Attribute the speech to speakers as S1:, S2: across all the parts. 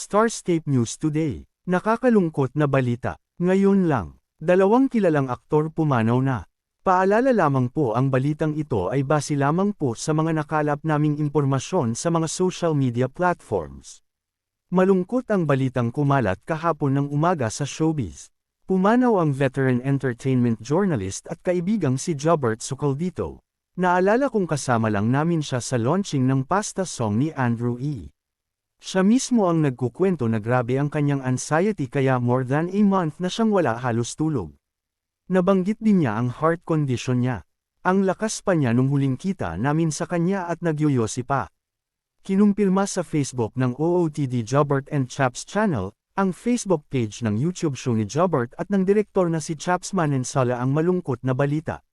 S1: Starscape News Today. Nakakalungkot na balita. Ngayon lang, dalawang kilalang aktor pumanaw na. Paalala lamang po, ang balitang ito ay base lamang po sa mga nakalap naming impormasyon sa mga social media platforms. Malungkot ang balitang kumalat kahapon ng umaga sa showbiz. Pumanaw ang veteran entertainment journalist at kaibigang si Jobert Socoldito. Naalala kong kasama lang namin siya sa launching ng pasta song ni Andrew E. Siya mismo ang nagkukwento na grabe ang kanyang anxiety, kaya more than a month na siyang wala halos tulog. Nabanggit din niya ang heart condition niya. Ang lakas pa niya nung huling kita namin sa kanya at nagyoyosi pa. Kinumpirma sa Facebook ng OOTD Jobert and Chaps channel, ang Facebook page ng YouTube show ni Jobert at ng direktor na si Chaps Manensala, ang malungkot na balita.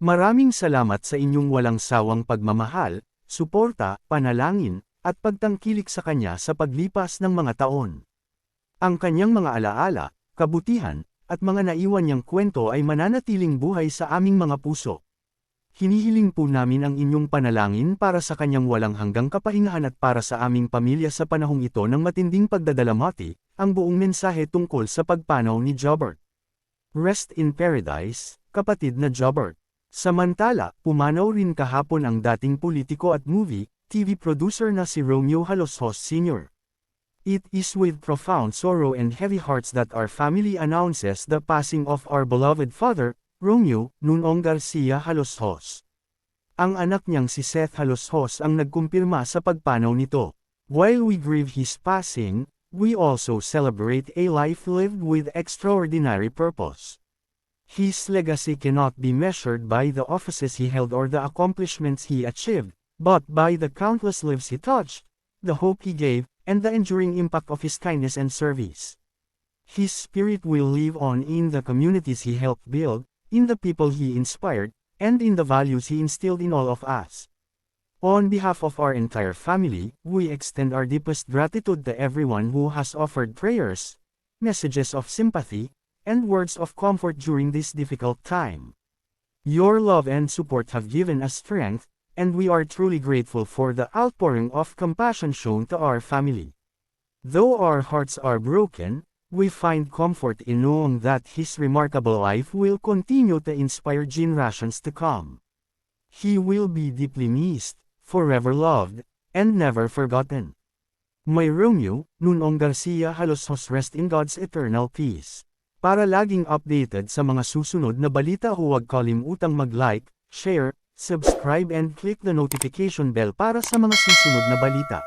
S1: Maraming salamat sa inyong walang sawang pagmamahal, suporta, panalangin, at pagtangkilik sa kanya sa paglipas ng mga taon. Ang kanyang mga alaala, kabutihan, at mga naiwan niyang kwento ay mananatiling buhay sa aming mga puso. Hinihiling po namin ang inyong panalangin para sa kanyang walang hanggang kapahingahan at para sa aming pamilya sa panahong ito ng matinding pagdadalamhati, ang buong mensahe tungkol sa pagpanaw ni Jobert. Rest in paradise, kapatid na Jobert. Samantala, pumanaw rin kahapon ang dating politiko at movie, TV producer na si Romeo Haloshos Sr. It is with profound sorrow and heavy hearts that our family announces the passing of our beloved father, Romeo Nunong Garcia Haloshos. Ang anak niyang si Seth Haloshos ang nagkumpirma sa pagpanaw nito. While we grieve his passing, we also celebrate a life lived with extraordinary purpose. His legacy cannot be measured by the offices he held or the accomplishments he achieved, but by the countless lives he touched, the hope he gave, and the enduring impact of his kindness and service. His spirit will live on in the communities he helped build, in the people he inspired, and in the values he instilled in all of us. On behalf of our entire family, we extend our deepest gratitude to everyone who has offered prayers, messages of sympathy, and words of comfort during this difficult time. Your love and support have given us strength, and we are truly grateful for the outpouring of compassion shown to our family. Though our hearts are broken, we find comfort in knowing that his remarkable life will continue to inspire generations to come. He will be deeply missed, forever loved, and never forgotten. May Romeo Nunong Garcia Haloshos rest in God's eternal peace. Para laging updated sa mga susunod na balita, huwag kalimutang mag-like, share, subscribe and click the notification bell para sa mga susunod na balita.